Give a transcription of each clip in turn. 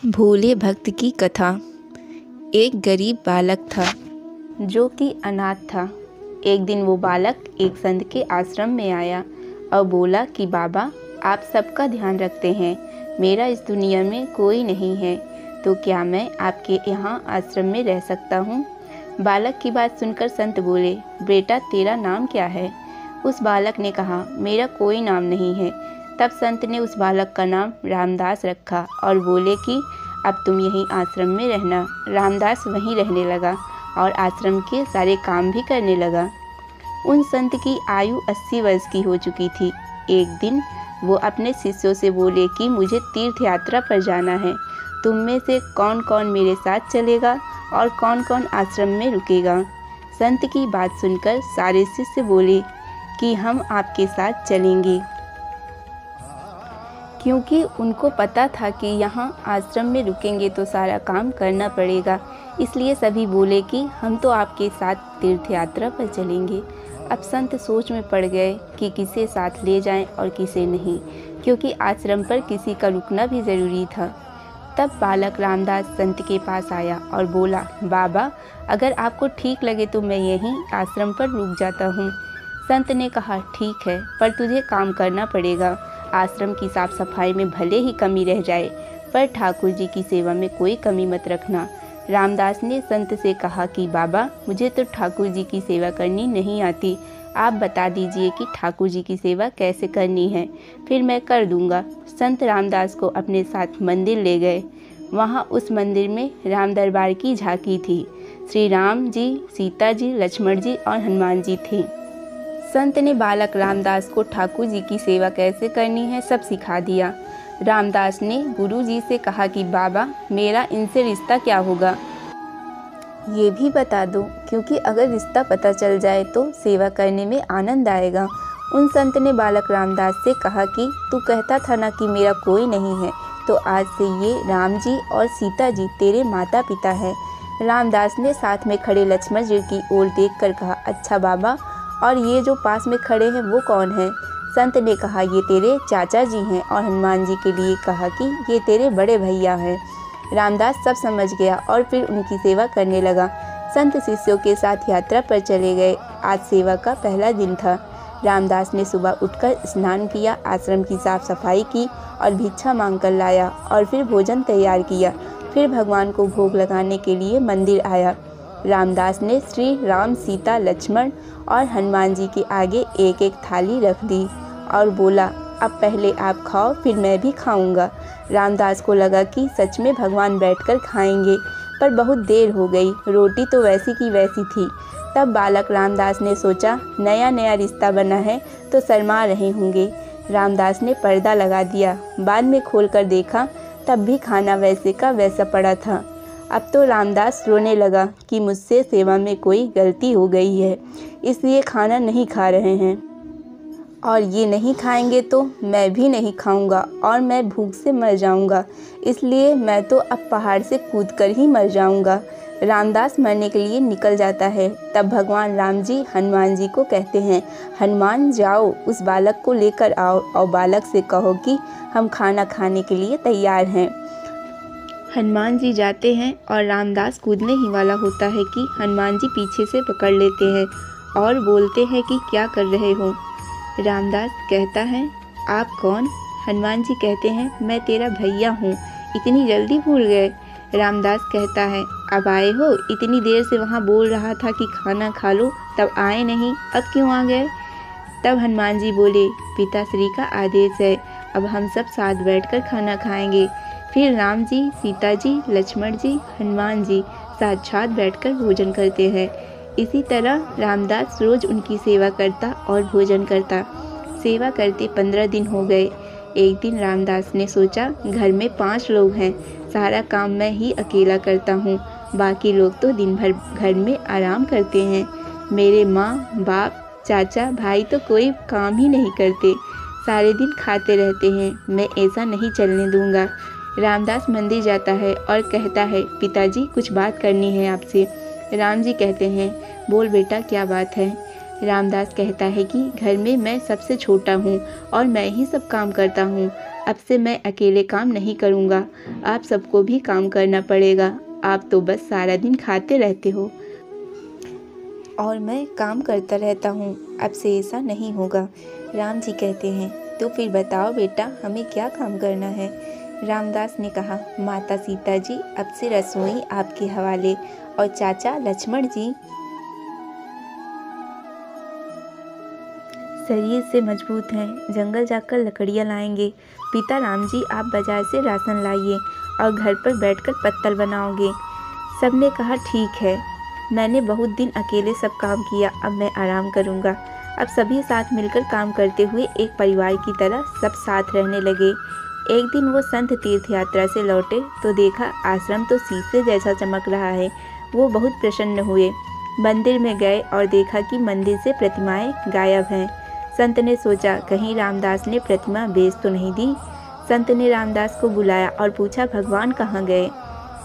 भोले भक्त की कथा। एक गरीब बालक था जो कि अनाथ था। एक दिन वो बालक एक संत के आश्रम में आया और बोला कि बाबा, आप सबका ध्यान रखते हैं, मेरा इस दुनिया में कोई नहीं है, तो क्या मैं आपके यहाँ आश्रम में रह सकता हूँ? बालक की बात सुनकर संत बोले, बेटा तेरा नाम क्या है? उस बालक ने कहा, मेरा कोई नाम नहीं है। तब संत ने उस बालक का नाम रामदास रखा और बोले कि अब तुम यहीं आश्रम में रहना। रामदास वहीं रहने लगा और आश्रम के सारे काम भी करने लगा। उन संत की आयु 80 वर्ष की हो चुकी थी। एक दिन वो अपने शिष्यों से बोले कि मुझे तीर्थ यात्रा पर जाना है, तुम में से कौन कौन मेरे साथ चलेगा और कौन कौन आश्रम में रुकेगा? संत की बात सुनकर सारे शिष्य बोले कि हम आपके साथ चलेंगे, क्योंकि उनको पता था कि यहाँ आश्रम में रुकेंगे तो सारा काम करना पड़ेगा। इसलिए सभी बोले कि हम तो आपके साथ तीर्थ यात्रा पर चलेंगे। अब संत सोच में पड़ गए कि किसे साथ ले जाएं और किसे नहीं, क्योंकि आश्रम पर किसी का रुकना भी ज़रूरी था। तब बालक रामदास संत के पास आया और बोला, बाबा, अगर आपको ठीक लगे तो मैं यहीं आश्रम पर रुक जाता हूँ। संत ने कहा, ठीक है, पर तुझे काम करना पड़ेगा। आश्रम की साफ सफाई में भले ही कमी रह जाए, पर ठाकुर जी की सेवा में कोई कमी मत रखना। रामदास ने संत से कहा कि बाबा, मुझे तो ठाकुर जी की सेवा करनी नहीं आती, आप बता दीजिए कि ठाकुर जी की सेवा कैसे करनी है, फिर मैं कर दूंगा। संत रामदास को अपने साथ मंदिर ले गए। वहाँ उस मंदिर में राम दरबार की झांकी थी। श्री राम जी, सीता जी, लक्ष्मण जी और हनुमान जी थे। संत ने बालक रामदास को ठाकुर जी की सेवा कैसे करनी है सब सिखा दिया। रामदास ने गुरु जी से कहा कि बाबा, मेरा इनसे रिश्ता क्या होगा, ये भी बता दो, क्योंकि अगर रिश्ता पता चल जाए तो सेवा करने में आनंद आएगा। उन संत ने बालक रामदास से कहा कि तू कहता था ना कि मेरा कोई नहीं है, तो आज से ये राम जी और सीता जी तेरे माता पिता हैं। रामदास ने साथ में खड़े लक्ष्मण जी की ओर देखकर कहा, अच्छा बाबा, और ये जो पास में खड़े हैं वो कौन हैं? संत ने कहा, ये तेरे चाचा जी हैं, और हनुमान जी के लिए कहा कि ये तेरे बड़े भैया हैं। रामदास सब समझ गया और फिर उनकी सेवा करने लगा। संत शिष्यों के साथ यात्रा पर चले गए। आज सेवा का पहला दिन था। रामदास ने सुबह उठकर स्नान किया, आश्रम की साफ सफाई की और भिक्षा मांग कर लाया और फिर भोजन तैयार किया। फिर भगवान को भोग लगाने के लिए मंदिर आया। रामदास ने श्री राम, सीता, लक्ष्मण और हनुमान जी के आगे एक एक थाली रख दी और बोला, अब पहले आप खाओ, फिर मैं भी खाऊंगा। रामदास को लगा कि सच में भगवान बैठकर खाएंगे, पर बहुत देर हो गई, रोटी तो वैसी की वैसी थी। तब बालक रामदास ने सोचा, नया नया रिश्ता बना है तो शर्मा रहे होंगे। रामदास ने पर्दा लगा दिया। बाद में खोलकर देखा, तब भी खाना वैसे का वैसा पड़ा था। अब तो रामदास रोने लगा कि मुझसे सेवा में कोई गलती हो गई है, इसलिए खाना नहीं खा रहे हैं, और ये नहीं खाएंगे तो मैं भी नहीं खाऊंगा और मैं भूख से मर जाऊंगा, इसलिए मैं तो अब पहाड़ से कूदकर ही मर जाऊंगा। रामदास मरने के लिए निकल जाता है। तब भगवान राम जी हनुमान जी को कहते हैं, हनुमान जाओ, उस बालक को लेकर आओ और बालक से कहो कि हम खाना खाने के लिए तैयार हैं। हनुमान जी जाते हैं और रामदास कूदने ही वाला होता है कि हनुमान जी पीछे से पकड़ लेते हैं और बोलते हैं कि क्या कर रहे हो? रामदास कहता है, आप कौन? हनुमान जी कहते हैं, मैं तेरा भैया हूँ, इतनी जल्दी भूल गए? रामदास कहता है, अब आए हो? इतनी देर से वहाँ बोल रहा था कि खाना खा लो, तब आए नहीं, अब क्यों आ गए? तब हनुमान जी बोले, पिताश्री का आदेश है, अब हम सब साथ बैठकर खाना खाएंगे। फिर राम जी, सीता जी, लक्ष्मण जी, हनुमान जी साथ बैठकर भोजन करते हैं। इसी तरह रामदास रोज उनकी सेवा करता और भोजन करता। सेवा करते 15 दिन हो गए। एक दिन रामदास ने सोचा, घर में 5 लोग हैं, सारा काम मैं ही अकेला करता हूँ, बाकी लोग तो दिन भर घर में आराम करते हैं। मेरे माँ, बाप, चाचा, भाई तो कोई काम ही नहीं करते, सारे दिन खाते रहते हैं, मैं ऐसा नहीं चलने दूँगा। रामदास मंदिर जाता है और कहता है, पिताजी कुछ बात करनी है आपसे। राम जी कहते हैं, बोल बेटा, क्या बात है? रामदास कहता है कि घर में मैं सबसे छोटा हूँ और मैं ही सब काम करता हूँ। अब से मैं अकेले काम नहीं करूँगा, आप सबको भी काम करना पड़ेगा। आप तो बस सारा दिन खाते रहते हो और मैं काम करता रहता हूँ। अब से ऐसा नहीं होगा। राम जी कहते हैं, तो फिर बताओ बेटा, हमें क्या काम करना है। रामदास ने कहा, माता सीता जी अब से रसोई आपके हवाले, और चाचा लक्ष्मण जी शरीर से मजबूत हैं, जंगल जाकर लकड़ियाँ लाएंगे। पिता राम जी आप बाजार से राशन लाइए और घर पर बैठकर पत्तल बनाओगे। सबने कहा, ठीक है, मैंने बहुत दिन अकेले सब काम किया, अब मैं आराम करूँगा। अब सभी साथ मिलकर काम करते हुए एक परिवार की तरह सब साथ रहने लगे। एक दिन वो संत तीर्थ यात्रा से लौटे तो देखा आश्रम तो शीशे जैसा चमक रहा है। वो बहुत प्रसन्न हुए। मंदिर में गए और देखा कि मंदिर से प्रतिमाएं गायब हैं। संत ने सोचा, कहीं रामदास ने प्रतिमा बेच तो नहीं दी। संत ने रामदास को बुलाया और पूछा, भगवान कहाँ गए।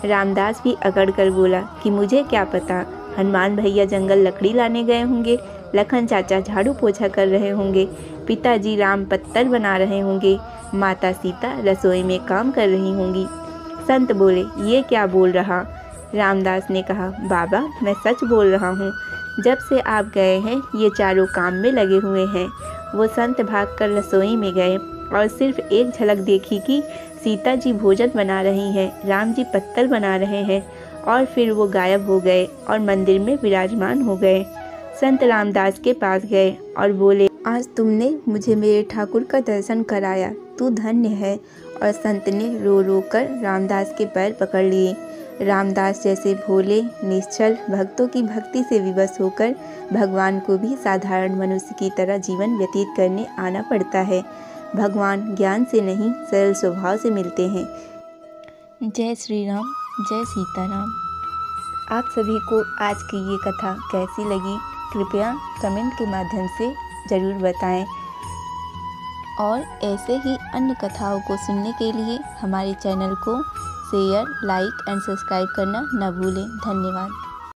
रामदास भी अकड़ कर बोला कि मुझे क्या पता, हनुमान भैया जंगल लकड़ी लाने गए होंगे, लखन चाचा झाड़ू पोछा कर रहे होंगे, पिताजी राम पत्तल बना रहे होंगे, माता सीता रसोई में काम कर रही होंगी। संत बोले, ये क्या बोल रहा। रामदास ने कहा, बाबा मैं सच बोल रहा हूँ, जब से आप गए हैं ये चारों काम में लगे हुए हैं। वो संत भागकर रसोई में गए और सिर्फ एक झलक देखी कि सीता जी भोजन बना रही हैं, राम जी पत्तल बना रहे हैं, और फिर वो गायब हो गए और मंदिर में विराजमान हो गए। संत रामदास के पास गए और बोले, आज तुमने मुझे मेरे ठाकुर का दर्शन कराया, तू धन्य है। और संत ने रो रो कर रामदास के पैर पकड़ लिए। रामदास जैसे भोले निश्चल भक्तों की भक्ति से विवश होकर भगवान को भी साधारण मनुष्य की तरह जीवन व्यतीत करने आना पड़ता है। भगवान ज्ञान से नहीं, सरल स्वभाव से मिलते हैं। जय श्री राम, जय सीताराम। आप सभी को आज की ये कथा कैसी लगी, कृपया कमेंट के माध्यम से ज़रूर बताएं। और ऐसे ही अन्य कथाओं को सुनने के लिए हमारे चैनल को शेयर, लाइक एंड सब्सक्राइब करना न भूलें। धन्यवाद।